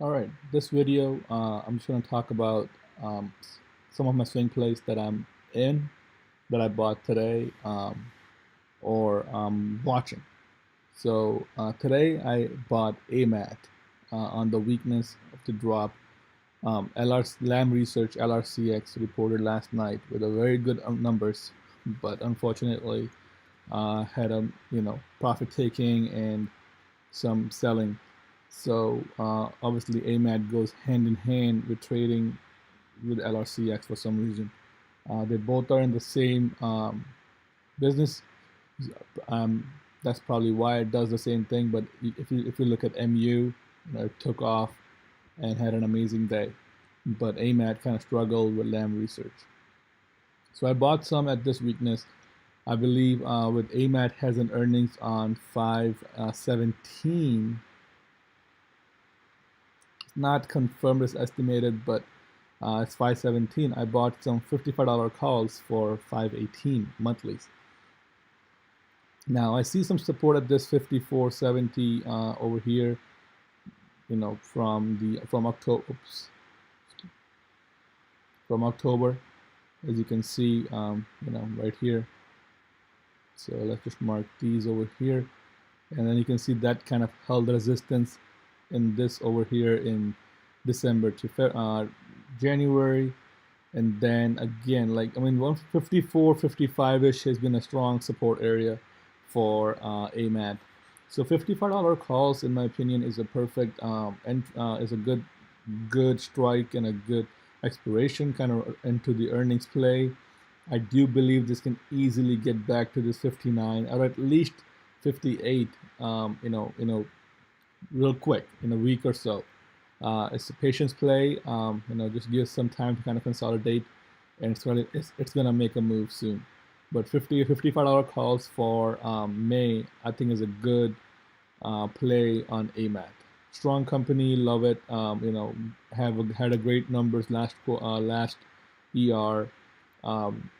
All right, this video, I'm just going to talk about some of my swing plays that I'm in, that I bought today, or watching. So today I bought AMAT on the weakness of the drop. Lam Research LRCX reported last night with a very good numbers, but unfortunately had a profit taking and some selling. So obviously AMAT goes hand in hand with trading with LRCX for some reason. They both are in the same business. Um, that's probably why it does the same thing. But if you look at MU, it took off and had an amazing day. But AMAT kind of struggled with Lam Research. So I bought some at this weakness. I believe with AMAT has an earnings on 5/17. Not confirmed as estimated, but it's 5/17. I bought some $55 calls for 5/18 monthlies. Now I see some support at this 54.70 over here. From October, from October, as you can see, right here. So let's just mark these over here, and then you can see that kind of held resistance in this over here in December to January, and then again, 154, 55-ish has been a strong support area for AMAT. So $55 calls, in my opinion, is a perfect and is a good strike and a good expiration kind of into the earnings play. I do believe this can easily get back to this 59 or at least 58. Real quick in a week or so. It's a patience play. Just give some time to kind of consolidate, and it's gonna make a move soon. But $55 calls for May, I think, is a good play on AMAT. Strong company, love it. Had a great numbers last ER. Um,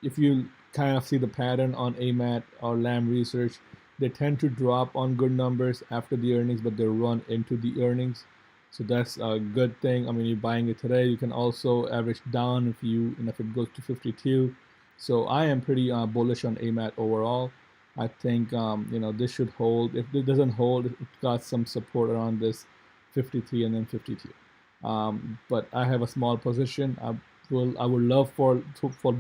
if you kind of see the pattern on AMAT or Lam Research, they tend to drop on good numbers after the earnings, but they run into the earnings. So that's a good thing. I mean, you're buying it today. You can also average down if it goes to 52. So I am pretty bullish on AMAT overall. I think this should hold. If it doesn't hold, it got some support around this 53 and then 52. But I have a small position. I would love for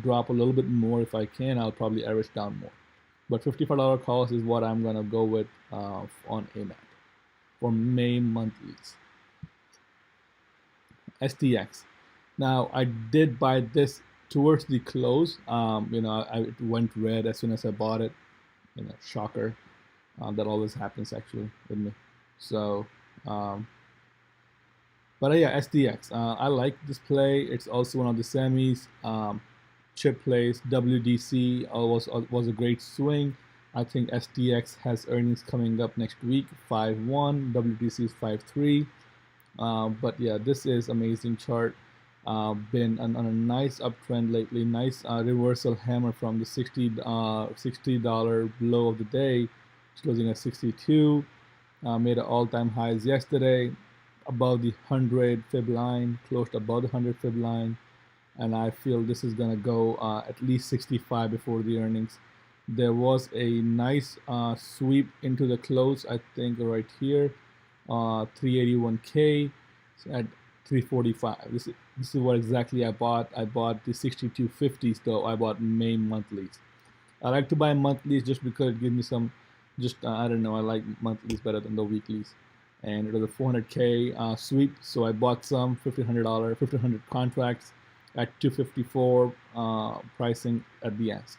drop a little bit more if I can. I'll probably average down more. But $55 calls is what I'm gonna go with on AMAT for May monthlies. STX. Now I did buy this towards the close. It went red as soon as I bought it. Shocker. That always happens actually with me. So, but yeah, STX. I like this play. It's also one of the semis. Chip plays. WDC was a great swing. I think STX has earnings coming up next week. 5-1. WDC is 5-3. But yeah, this is amazing chart. Been on a nice uptrend lately. Nice reversal hammer from the $60 low of the day, closing at 62. Made an all-time highs yesterday, above the 100 fib line, closed above the 100 fib line, and I feel this is gonna go at least 65 before the earnings. There was a nice sweep into the close, I think right here, 381K at 345. This is what exactly I bought. I bought the 6250s though. I bought May monthlies. I like to buy monthlies just because it gives me some, I don't know, I like monthlies better than the weeklies. And it was a 400K sweep, so I bought some $1,500 contracts at 254 pricing at the ask.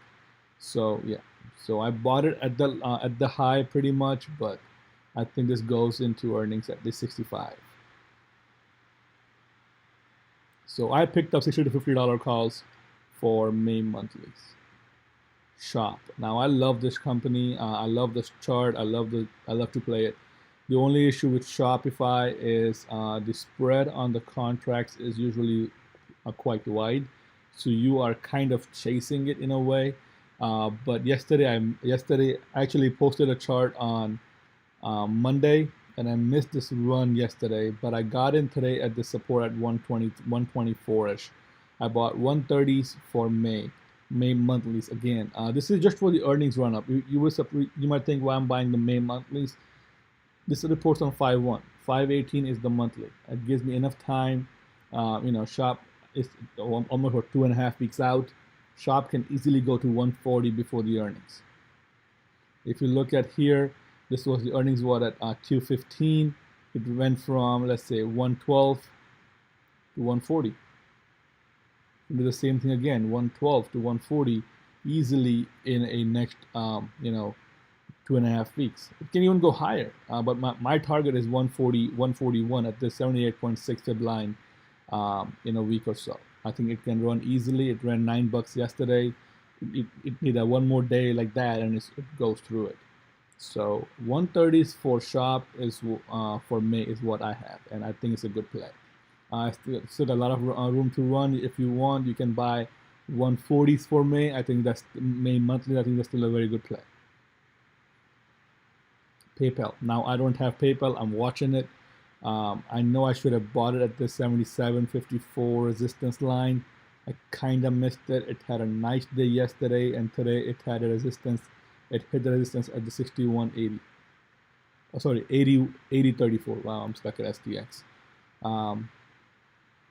So yeah, so I bought it at the high pretty much, but I think this goes into earnings at the 65. So I picked up $60 to $50 calls for May monthlies. Shop. Now I love this company. I love this chart. I love to play it. The only issue with Shopify is the spread on the contracts is usually quite wide, so you are kind of chasing it in a way. But yesterday I actually posted a chart on Monday and I missed this run yesterday, but I got in today at the support at 120, 124-ish. I bought 130s for May monthlies again. This is just for the earnings run up. You might think, why I'm buying the May monthlies. This reports on 5/1. 5/18 is the monthly. It gives me enough time. Shop is almost 2.5 weeks out. Shop can easily go to 140 before the earnings. If you look at here, this was the earnings at 215. It went from, let's say, 112 to 140. Do the same thing again, 112 to 140, easily in a next 2.5 weeks. It can even go higher, but my target is 140, 141 at the 78.6 fib line in a week or so. I think it can run easily. It ran $9 yesterday. It need one more day like that, and it goes through it. So 130s for shop is for May is what I have, and I think it's a good play. I still a lot of room to run. If you want, you can buy 140s for May. I think that's May monthly. I think that's still a very good play. PayPal. Now I don't have PayPal. I'm watching it. I know I should have bought it at the 77.54 resistance line. I kind of missed it. It had a nice day yesterday, and today it had a resistance. It hit the resistance at the 61.80. Oh, sorry, 80.34. Wow, I'm stuck at STX.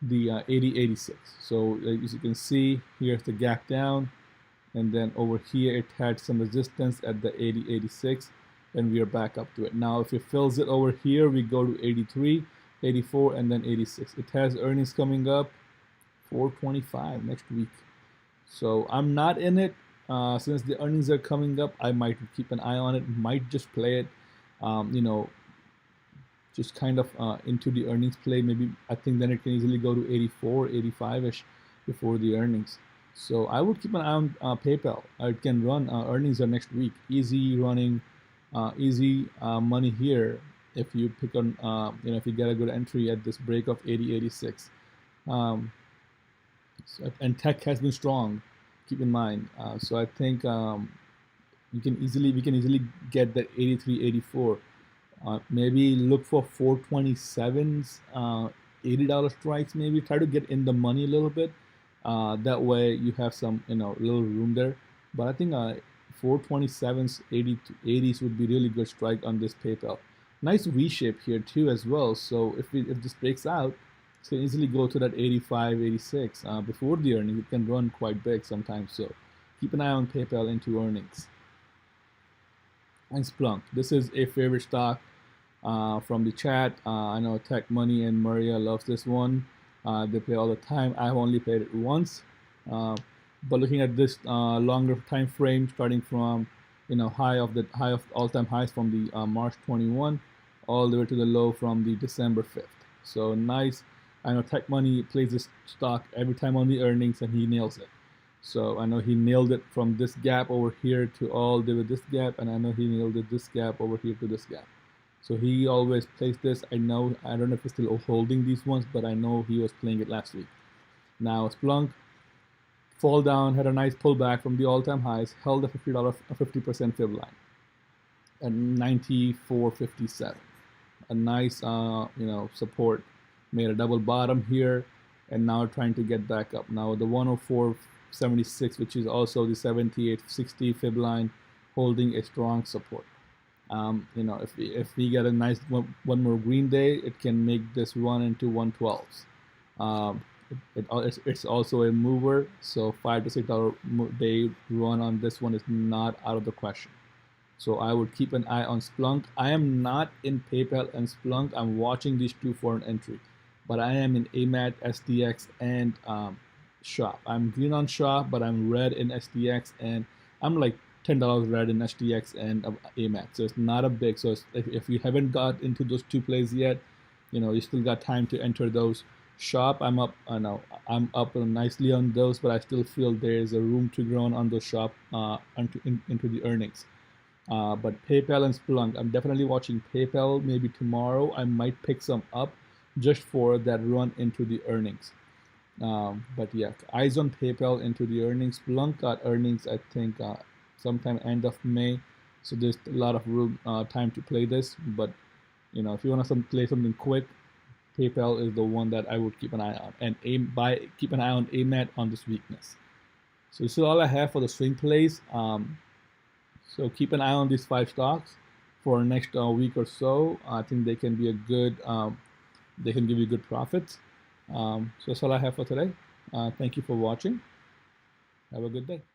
The 80.86. So as you can see, here's the gap down, and then over here it had some resistance at the 80.86, and we are back up to it. Now if it fills it over here, we go to 83, 84, and then 86. It has earnings coming up 425 next week. So I'm not in it. Since the earnings are coming up, I might keep an eye on it, might just play it, just kind of into the earnings play. Maybe I think then it can easily go to 84, 85-ish before the earnings. So I would keep an eye on PayPal. It can run, earnings are next week. Easy running, easy money here if you pick on, if you get a good entry at this break of 80.86. And tech has been strong, keep in mind. So I think we can easily get that 83, 84. Maybe look for 427s, $80 strikes. Maybe try to get in the money a little bit. That way you have some little room there. But I think 427s, 80s would be really good strike on this PayPal. Nice V shape here too as well. So if this breaks out, it can easily go to that 85, 86 before the earnings. It can run quite big sometimes. So keep an eye on PayPal into earnings. And Splunk. This is a favorite stock from the chat. I know Tech Money and Maria loves this one. They play all the time. I've only played it once. But looking at this longer time frame, starting from high of all-time highs from the March 21, all the way to the low from the December 5th. So nice. I know Tech Money plays this stock every time on the earnings, and he nails it. So I know he nailed it from this gap over here to all the way this gap, and I know he nailed it this gap over here to this gap. So he always plays this. I don't know if he's still holding these ones, but I know he was playing it last week. Now Splunk fall down, had a nice pullback from the all-time highs, held the $50% fib line at 94.57. A nice support, made a double bottom here, and now trying to get back up. Now the 104.76, which is also the 78.60 fib line, holding a strong support. If we get a nice one more green day, it can make this run into 112s. It's also a mover, so $5 to $6 day run on this one is not out of the question. So I would keep an eye on Splunk. I am not in PayPal and Splunk. I'm watching these two for an entry, but I am in AMAT, STX, and Shop. I'm green on Shop, but I'm red in STX, and I'm like $10 red in STX and AMAT. So it's not a big. So if you haven't got into those two plays yet, you still got time to enter those. Shop, I'm up. I know I'm up nicely on those, but I still feel there is a room to grow on those Shop into the earnings. But PayPal and Splunk, I'm definitely watching PayPal. Maybe tomorrow I might pick some up just for that run into the earnings. But yeah, eyes on PayPal into the earnings. Splunk got earnings, I think, sometime end of May. So there's a lot of room, time to play this. But if you want to play something quick, PayPal is the one that I would keep an eye on, and keep an eye on AMAT on this weakness. So this is all I have for the swing plays. So keep an eye on these 5 stocks for the next week or so. I think they can be a good, they can give you good profits. So that's all I have for today. Thank you for watching. Have a good day.